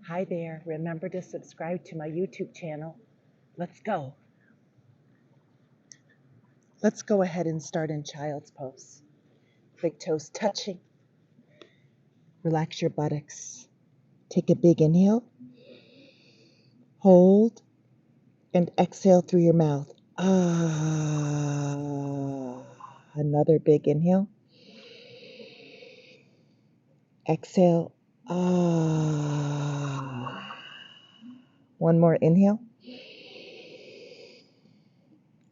Hi there. Remember to subscribe to my YouTube channel. Let's go. Let's go ahead and start in child's pose. Big toes touching. Relax your buttocks. Take a big inhale. Hold and exhale through your mouth. Ah. Another big inhale. Exhale. Ah. One more inhale.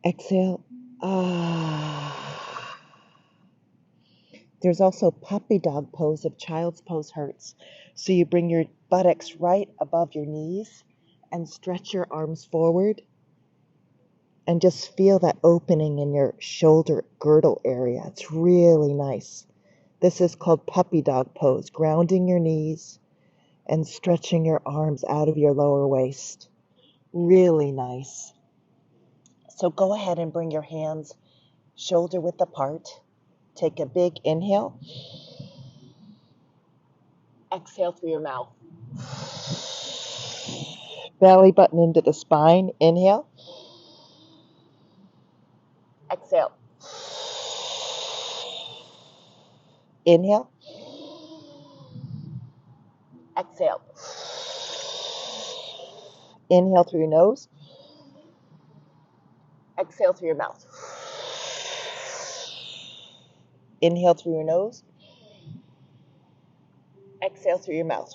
Exhale. Ah. There's also puppy dog pose if child's pose hurts. So you bring your buttocks right above your knees and stretch your arms forward and just feel that opening in your shoulder girdle area. It's really nice. This is called puppy dog pose, grounding your knees and stretching your arms out of your lower waist. Really nice. So go ahead and bring your hands shoulder width apart. Take a big inhale. Exhale through your mouth. Belly button into the spine. Inhale. Exhale. Inhale. Exhale. Inhale through your nose. Exhale through your mouth. Inhale through your nose. Exhale through your mouth.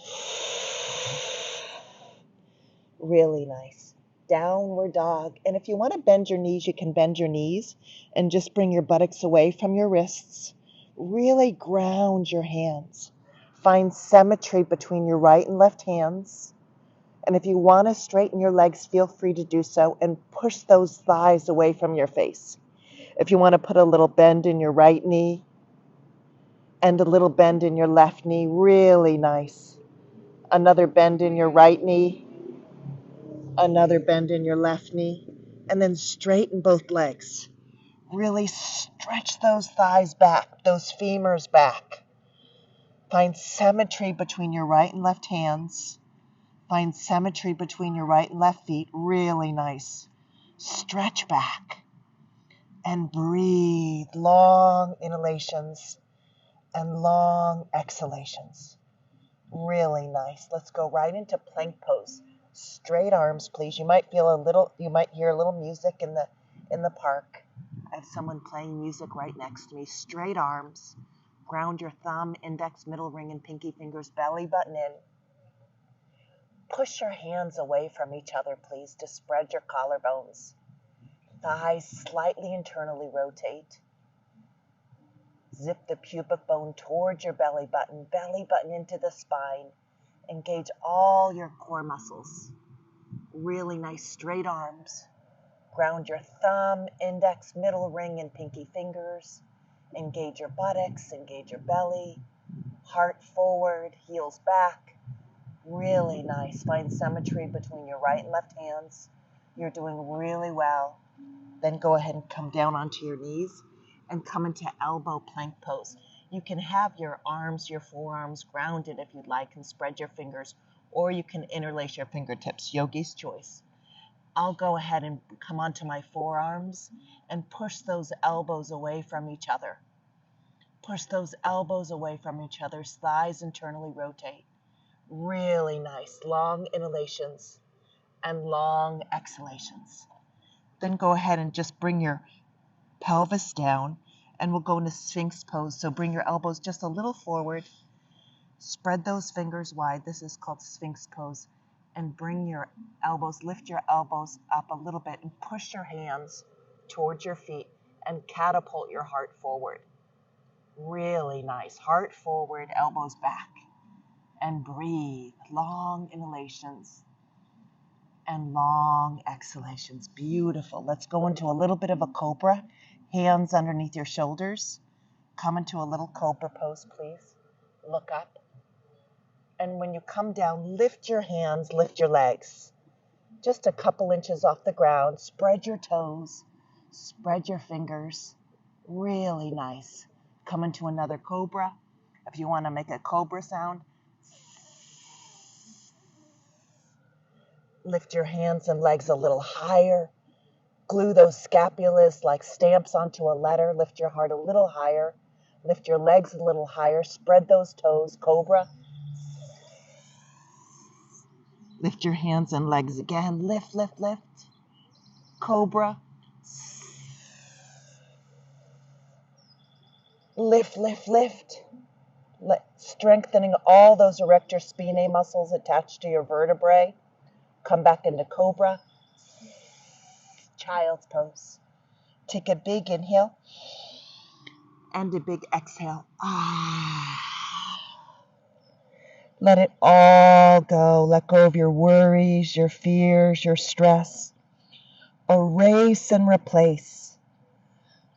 Really nice. Downward dog. And if you want to bend your knees, you can bend your knees and just bring your buttocks away from your wrists. Really ground your hands. Find symmetry between your right and left hands. And if you want to straighten your legs, feel free to do so and push those thighs away from your face. If you want to put a little bend in your right knee and a little bend in your left knee, really nice. Another bend in your right knee, another bend in your left knee, and then straighten both legs. Really stretch those thighs back, those femurs back. Find symmetry between your right and left hands. Find symmetry between your right and left feet. Really nice. Stretch back and breathe. Long inhalations and long exhalations. Really nice. Let's go right into plank pose. Straight arms, please. You might hear a little music in the park. I have someone playing music right next to me. Straight arms. Ground your thumb, index, middle ring, and pinky fingers, belly button in. Push your hands away from each other, please, to spread your collarbones. Thighs slightly internally rotate. Zip the pubic bone towards your belly button into the spine. Engage all your core muscles. Really nice straight arms. Ground your thumb, index, middle ring, and pinky fingers. Engage your buttocks, engage your belly. Heart forward, heels back. Really nice. Find symmetry between your right and left hands. You're doing really well. Then go ahead and come down onto your knees and come into elbow plank pose. You can have your arms, your forearms grounded if you'd like and spread your fingers, or you can interlace your fingertips, yogi's choice. I'll go ahead and come onto my forearms and push those elbows away from each other. Push those elbows away from each other, thighs internally rotate. Really nice, long inhalations and long exhalations. Then go ahead and just bring your pelvis down and we'll go into Sphinx pose. So bring your elbows just a little forward, spread those fingers wide. This is called Sphinx pose. And bring your elbows, lift your elbows up a little bit and push your hands towards your feet and catapult your heart forward. Really nice. Heart forward, elbows back. And breathe. Long inhalations and long exhalations. Beautiful. Let's go into a little bit of a cobra. Hands underneath your shoulders. Come into a little cobra pose, please. Look up. And when you come down, lift your hands, lift your legs. Just a couple inches off the ground. Spread your toes. Spread your fingers. Really nice. Come into another cobra. If you want to make a cobra sound, Lift your hands and legs a little higher. Glue those scapulas like stamps onto a letter. Lift your heart a little higher. Lift your legs a little higher. Spread those toes. Cobra. Lift your hands and legs again. Lift, lift, lift. Cobra. Lift, lift, lift. Strengthening all those erector spinae muscles attached to your vertebrae. Come back into Cobra. Child's pose. Take a big inhale and a big exhale. Let it all go. Let go of your worries, your fears, your stress. Erase and replace.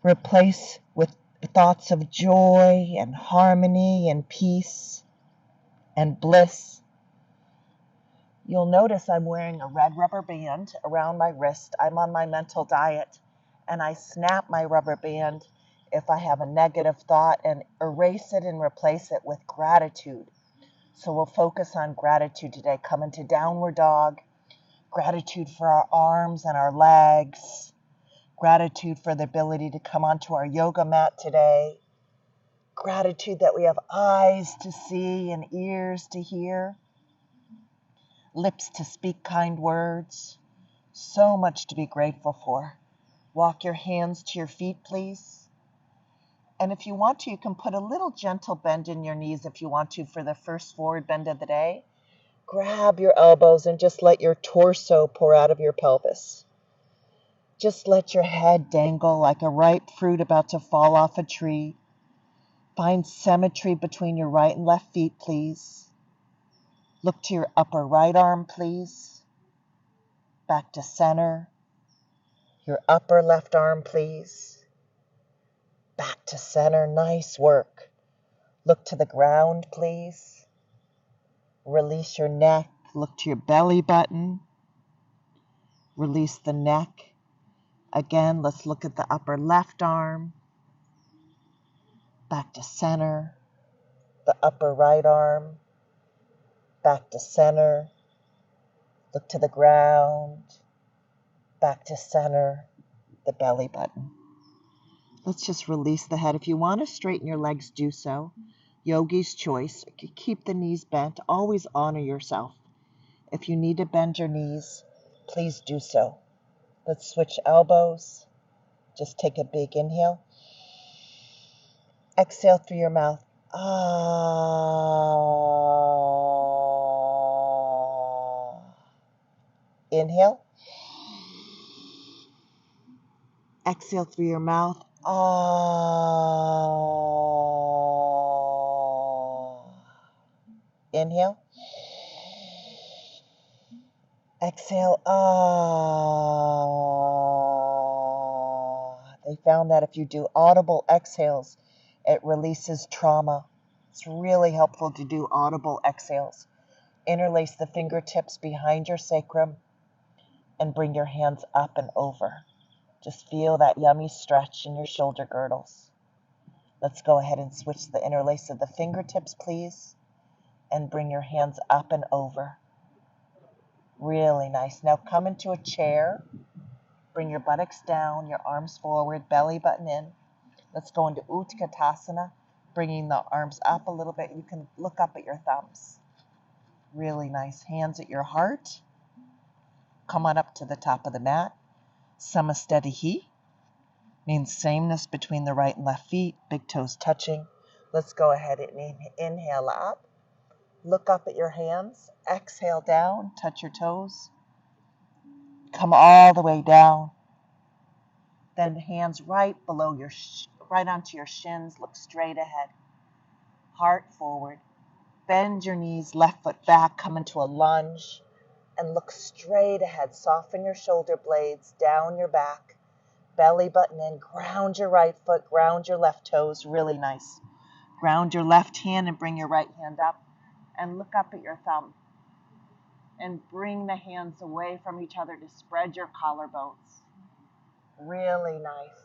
Replace with thoughts of joy and harmony and peace and bliss. You'll notice I'm wearing a red rubber band around my wrist. I'm on my mental diet, and I snap my rubber band if I have a negative thought and erase it and replace it with gratitude. So we'll focus on gratitude today. Come into downward dog. Gratitude for our arms and our legs. Gratitude for the ability to come onto our yoga mat today. Gratitude that we have eyes to see and ears to hear. Lips to speak kind words. So much to be grateful for. Walk your hands to your feet, please. And if you want to, you can put a little gentle bend in your knees if you want to for the first forward bend of the day. Grab your elbows and just let your torso pour out of your pelvis. Just let your head dangle like a ripe fruit about to fall off a tree. Find symmetry between your right and left feet, please. Look to your upper right arm, please. Back to center. Your upper left arm, please. Back to center. Nice work. Look to the ground, please. Release your neck. Look to your belly button. Release the neck. Again, let's look at the upper left arm. Back to center. The upper right arm. Back to center. Look to the ground. Back to center. The belly button. Let's just release the head. If you want to straighten your legs, do so. Yogi's choice. Keep the knees bent. Always honor yourself. If you need to bend your knees, please do so. Let's switch elbows. Just take a big inhale. Exhale through your mouth. Inhale. Exhale through your mouth. Inhale. Exhale. They found that if you do audible exhales, it releases trauma. It's really helpful to do audible exhales. Interlace the fingertips behind your sacrum and bring your hands up and over. Just feel that yummy stretch in your shoulder girdles. Let's go ahead and switch the interlace of the fingertips, please, and bring your hands up and over. Really nice. Now come into a chair. Bring your buttocks down, your arms forward, belly button in. Let's go into Utkatasana, bringing the arms up a little bit. You can look up at your thumbs. Really nice. Hands at your heart. Come on up to the top of the mat. Samastatihi means sameness between the right and left feet, big toes touching. Let's go ahead and inhale up. Look up at your hands. Exhale down. Touch your toes. Come all the way down. Then hands right below your, right onto your shins. Look straight ahead. Heart forward. Bend your knees, left foot back. Come into a lunge. And look straight ahead. Soften your shoulder blades, down your back. Belly button in. Ground your right foot. Ground your left toes. Really nice. Ground your left hand and bring your right hand up. And look up at your thumb. And bring the hands away from each other to spread your collarbones. Really nice.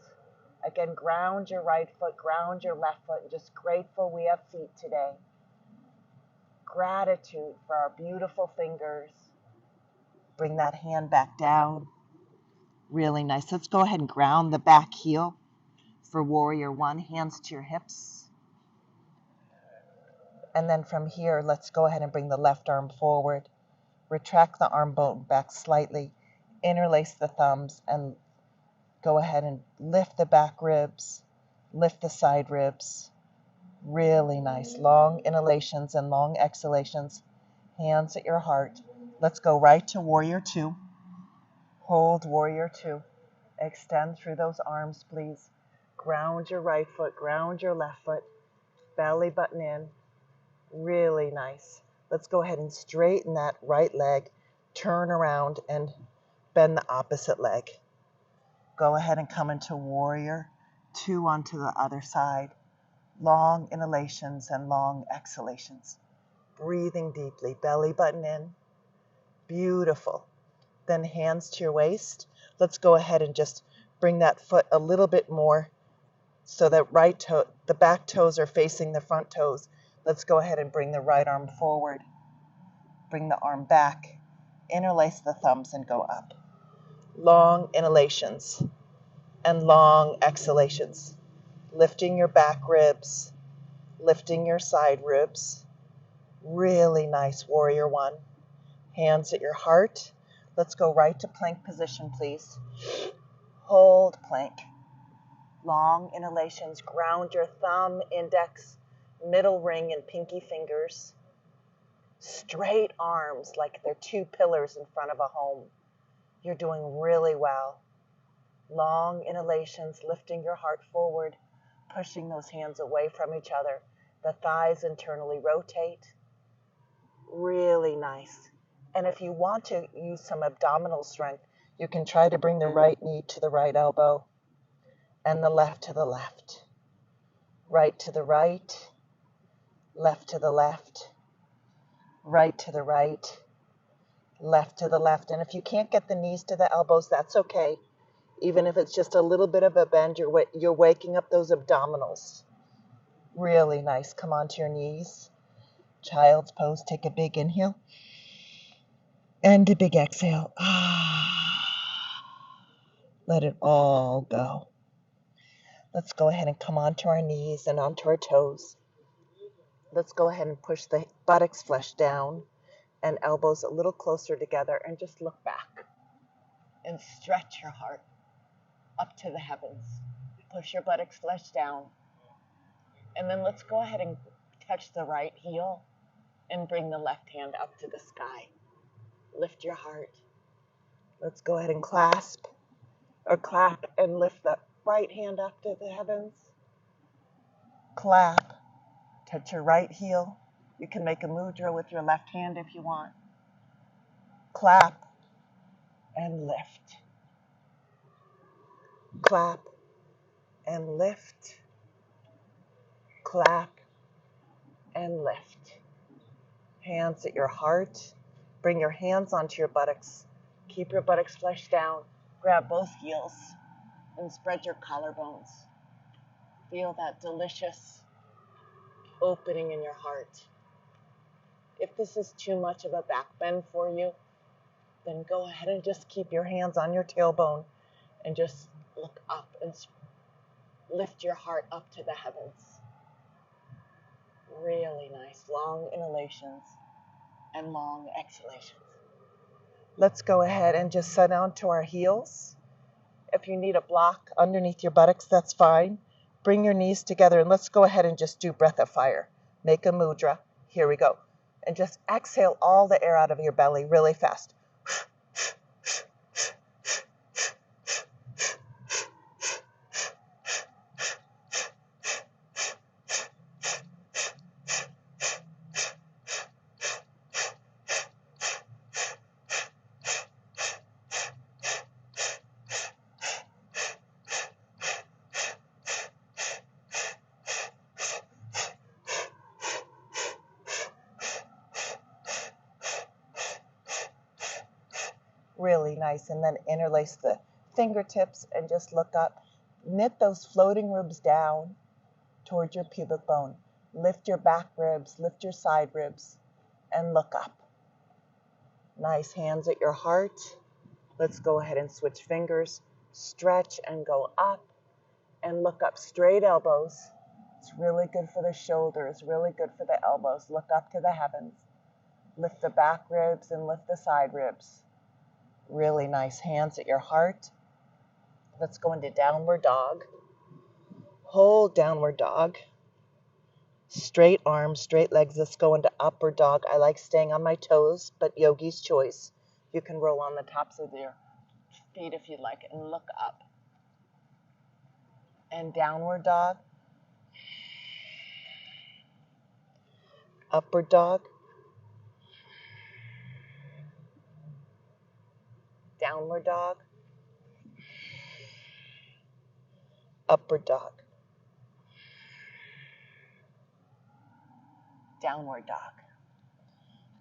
Again, ground your right foot, ground your left foot, and just grateful we have feet today. Gratitude for our beautiful fingers, Bring that hand back down. Really nice. Let's go ahead and ground the back heel for warrior one, hands to your hips. And then from here, let's go ahead and bring the left arm forward. Retract the arm bone back slightly. Interlace the thumbs and go ahead and lift the back ribs, lift the side ribs. Really nice. Long inhalations and long exhalations. Hands at your heart. Let's go right to warrior two. Hold warrior two. Extend through those arms, please. Ground your right foot, ground your left foot. Belly button in. Really nice. Let's go ahead and straighten that right leg. Turn around and bend the opposite leg. Go ahead and come into warrior two onto the other side. Long inhalations and long exhalations. Breathing deeply, belly button in. Beautiful. Then hands to your waist. Let's go ahead and just bring that foot a little bit more so that the back toes are facing the front toes. Let's go ahead and bring the right arm forward. Bring the arm back. Interlace the thumbs and go up. Long inhalations and long exhalations. Lifting your back ribs, lifting your side ribs. Really nice, warrior one. Hands at your heart. Let's go right to plank position, please. Hold plank. Long inhalations. Ground your thumb, index, middle ring, and pinky fingers. Straight arms like they're two pillars in front of a home. You're doing really well. Long inhalations, lifting your heart forward, pushing those hands away from each other. The thighs internally rotate. Really nice. And if you want to use some abdominal strength, you can try to bring the right knee to the right elbow and the left to the left. Right to the right, left to the left, right to the right, left to the left. And if you can't get the knees to the elbows, that's okay. Even if it's just a little bit of a bend, you're waking up those abdominals. Really nice. Come onto your knees. Child's pose. Take a big inhale and a big exhale. Let it all go. Let's go ahead and come onto our knees and onto our toes. Let's go ahead and push the buttocks flush down and elbows a little closer together and just look back and stretch your heart up to the heavens. Push your buttocks flush down. And then let's go ahead and touch the right heel and bring the left hand up to the sky. Lift your heart. Let's go ahead and clasp or clap and lift the right hand up to the heavens. Clap. Touch your right heel. You can make a mudra with your left hand if you want. Clap and lift. Clap and lift. Clap and lift. Hands at your heart. Bring your hands onto your buttocks. Keep your buttocks fleshed down. Grab both heels and spread your collarbones. Feel that delicious opening in your heart. If this is too much of a back bend for you, then go ahead and just keep your hands on your tailbone and just look up and lift your heart up to the heavens. Really nice. Long inhalations and long exhalations. Let's go ahead and just sit down to our heels. If you need a block underneath your buttocks, that's fine. Bring your knees together and let's go ahead and just do breath of fire. Make a mudra. Here we go. And just exhale all the air out of your belly really fast. Really nice. And then interlace the fingertips and just look up. Knit those floating ribs down towards your pubic bone. Lift your back ribs, lift your side ribs, and look up. Nice, hands at your heart. Let's go ahead and switch fingers. Stretch and go up and look up. Straight elbows. It's really good for the shoulders, really good for the elbows. Look up to the heavens. Lift the back ribs and lift the side ribs. Really nice, hands at your heart. Let's go into downward dog. Hold downward dog. Straight arms, straight legs. Let's go into upward dog. I like staying on my toes, but yogi's choice. You can roll on the tops of your feet if you'd like, and look up. And downward dog. Upward dog. Downward dog. Upward dog. Downward dog.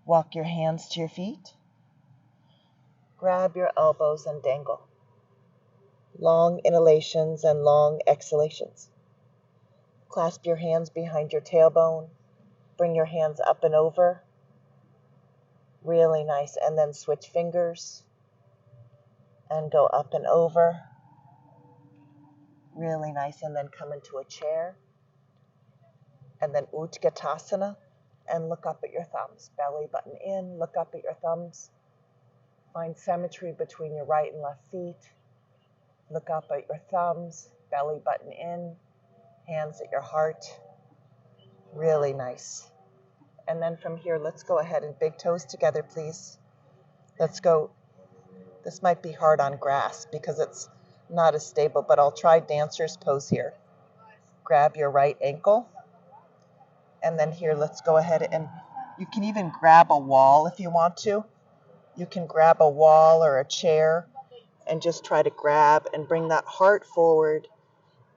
Walk your hands to your feet. Grab your elbows and dangle. Long inhalations and long exhalations. Clasp your hands behind your tailbone. Bring your hands up and over. Really nice. And then switch fingers and go up and over. Really nice. And then come into a chair. And then Utkatasana. And look up at your thumbs. Belly button in. Look up at your thumbs. Find symmetry between your right and left feet. Look up at your thumbs. Belly button in. Hands at your heart. Really nice. And then from here, let's go ahead and big toes together, please. Let's go. This might be hard on grass because it's not as stable, but I'll try dancer's pose here. Grab your right ankle. And then here, let's go ahead and you can even grab a wall if you want to. You can grab a wall or a chair and just try to grab and bring that heart forward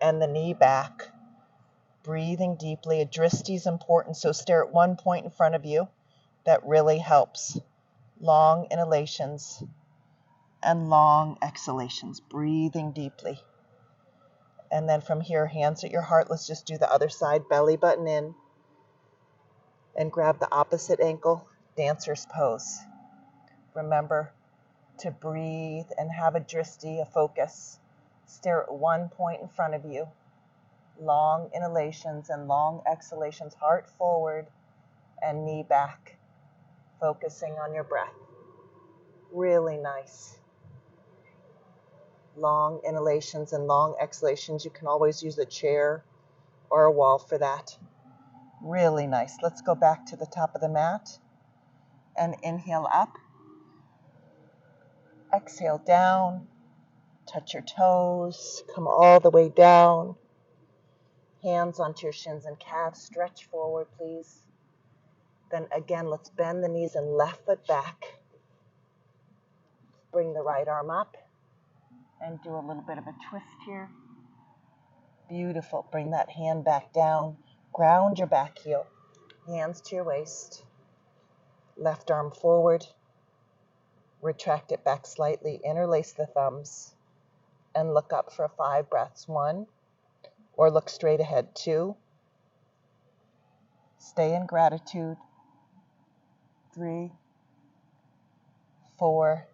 and the knee back. Breathing deeply. A dristi is important, so stare at one point in front of you. That really helps. Long inhalations and long exhalations. Breathing deeply. And then from here, hands at your heart. Let's just do the other side. Belly button in. And grab the opposite ankle. Dancer's pose. Remember to breathe and have a dristi, a focus. Stare at one point in front of you. Long inhalations and long exhalations. Heart forward and knee back. Focusing on your breath. Really nice. Long inhalations and long exhalations. You can always use a chair or a wall for that. Really nice. Let's go back to the top of the mat and inhale up. Exhale down. Touch your toes. Come all the way down. Hands onto your shins and calves. Stretch forward, please. Then again, let's bend the knees and left foot back. Bring the right arm up and do a little bit of a twist here. Beautiful. Bring that hand back down. Ground your back heel. Hands to your waist. Left arm forward. Retract it back slightly. Interlace the thumbs and look up for 5 breaths. 1. Or look straight ahead. 2. Stay in gratitude. 3, 4,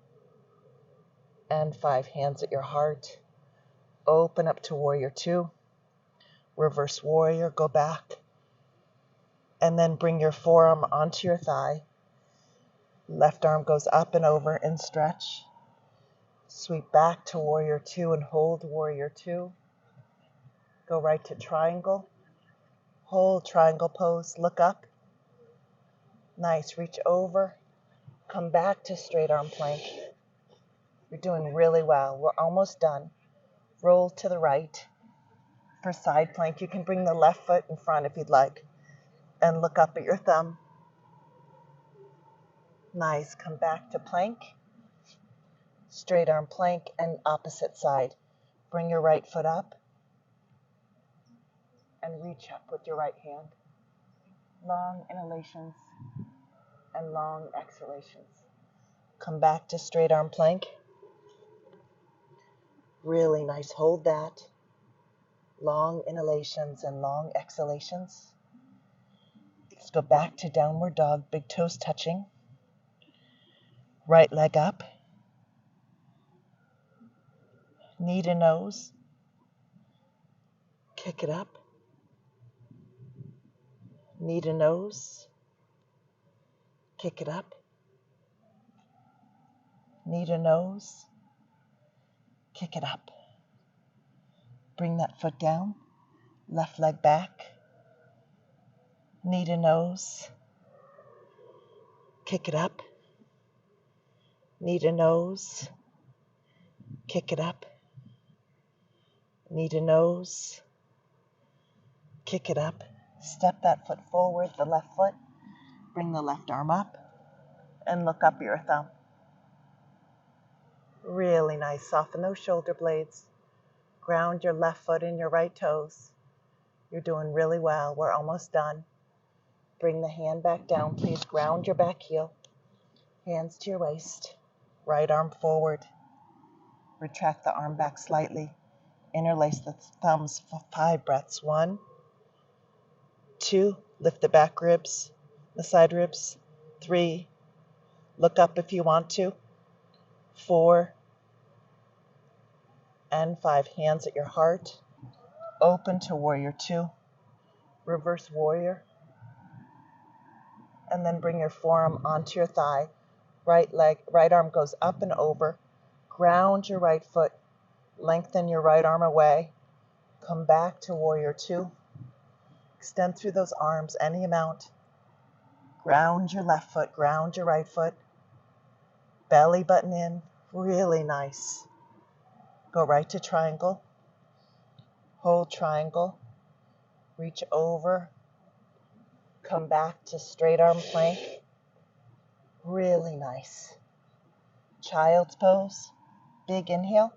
and 5. Hands at your heart. Open up to warrior 2. Reverse warrior. Go back. And then bring your forearm onto your thigh. Left arm goes up and over and stretch. Sweep back to warrior 2 and hold warrior 2. Go right to triangle. Hold triangle pose. Look up. Nice. Reach over. Come back to straight arm plank. You're doing really well. We're almost done. Roll to the right. For side plank, you can bring the left foot in front if you'd like. And look up at your thumb. Nice. Come back to plank. Straight arm plank and opposite side. Bring your right foot up. And reach up with your right hand. Long inhalations and long exhalations. Come back to straight arm plank. Really nice. Hold that. Long inhalations and long exhalations. Let's go back to downward dog. Big toes touching. Right leg up. Knee to nose. Kick it up. Knee to nose. Kick it up. Knee to nose. Kick it up. Bring that foot down. Left leg back. Knee to nose. Kick it up. Knee to nose. Kick it up. Knee to nose. Kick it up. Step that foot forward, the left foot. Bring the left arm up and look up your thumb. Really nice. Soften those shoulder blades. Ground your left foot in your right toes. You're doing really well. We're almost done. Bring the hand back down. Please ground your back heel. Hands to your waist. Right arm forward. Retract the arm back slightly. Interlace the thumbs for 5 breaths. 1, 2, lift the back ribs, the side ribs. 3, look up if you want to. 4, and 5, hands at your heart. Open to warrior 2, reverse warrior. And then bring your forearm onto your thigh. Right arm goes up and over. Ground your right foot. Lengthen your right arm away. Come back to warrior 2. Extend through those arms any amount. Ground your left foot, ground your right foot. Belly button in, really nice. Go right to triangle. Hold triangle. Reach over. Come back to straight arm plank. Really nice. Child's pose. Big inhale.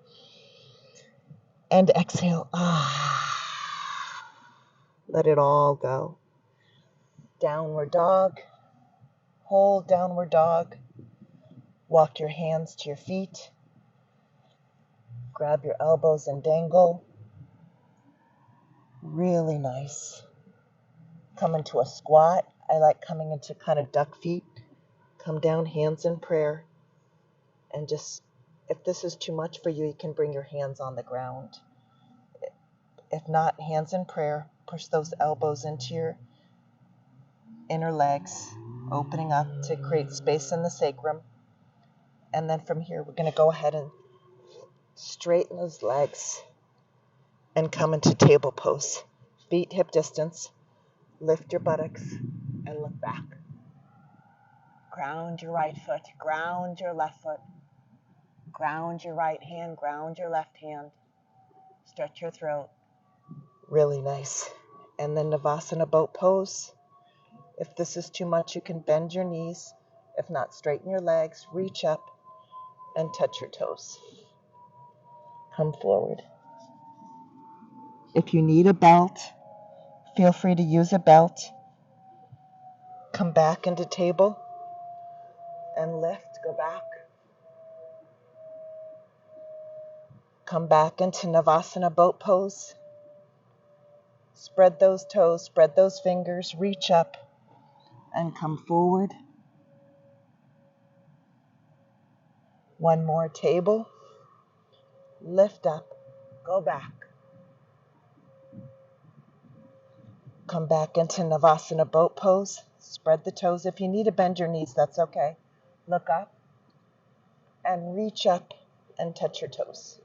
And exhale. Let it all go. Downward dog. Hold downward dog. Walk your hands to your feet. Grab your elbows and dangle. Really nice. Come into a squat. I like coming into kind of duck feet. Come down, hands in prayer. And just, if this is too much for you, you can bring your hands on the ground. If not, hands in prayer. Push those elbows into your inner legs, opening up to create space in the sacrum. And then from here, we're going to go ahead and straighten those legs and come into table pose. Feet hip distance. Lift your buttocks and look back. Ground your right foot. Ground your left foot. Ground your right hand. Ground your left hand. Stretch your throat. Really nice. And then Navasana boat pose. If this is too much, you can bend your knees. If not, straighten your legs. Reach up and touch your toes. Come forward. If you need a belt, feel free to use a belt. Come back into table and lift. Go back. Come back into Navasana boat pose. Spread those toes, spread those fingers, reach up and come forward. One more table. Lift up, go back. Come back into Navasana boat pose. Spread the toes. If you need to bend your knees, that's okay. Look up and reach up and touch your toes.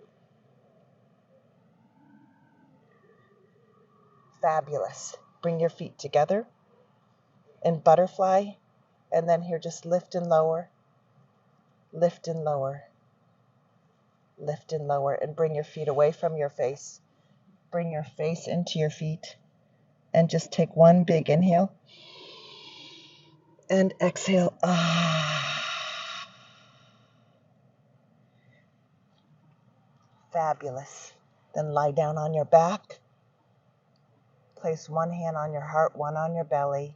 Fabulous. Bring your feet together in butterfly, and then here just lift and lower, lift and lower, lift and lower, and bring your feet away from your face. Bring your face into your feet, and just take one big inhale, and exhale. Fabulous. Then lie down on your back. Place one hand on your heart, one on your belly.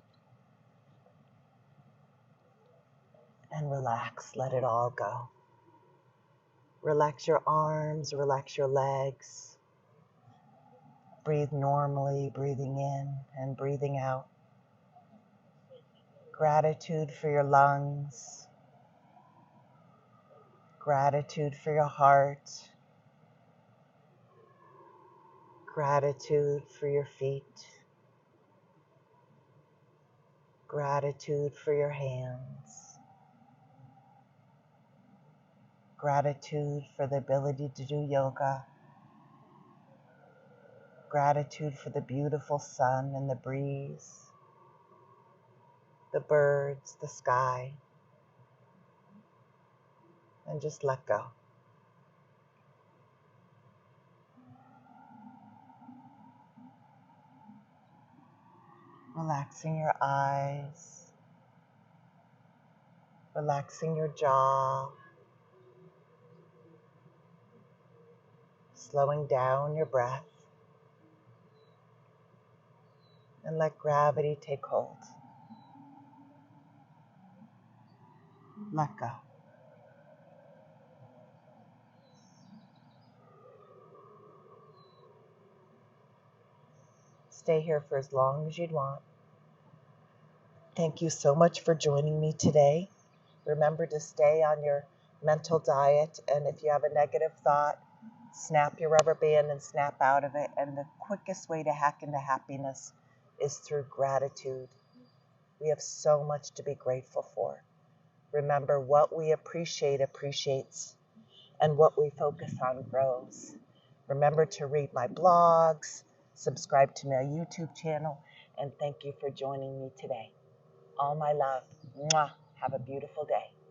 And relax. Let it all go. Relax your arms, relax your legs. Breathe normally, breathing in and breathing out. Gratitude for your lungs. Gratitude for your heart. Gratitude for your feet. Gratitude for your hands. Gratitude for the ability to do yoga. Gratitude for the beautiful sun and the breeze, the birds, the sky. And just let go. Relaxing your eyes, relaxing your jaw, slowing down your breath, and let gravity take hold. Let go. Stay here for as long as you'd want. Thank you so much for joining me today. Remember to stay on your mental diet, and if you have a negative thought, snap your rubber band and snap out of it. And the quickest way to hack into happiness is through gratitude. We have so much to be grateful for. Remember, what we appreciate appreciates, and what we focus on grows. Remember to read my blogs, subscribe to my YouTube channel, and thank you for joining me today. All my love. Mwah. Have a beautiful day.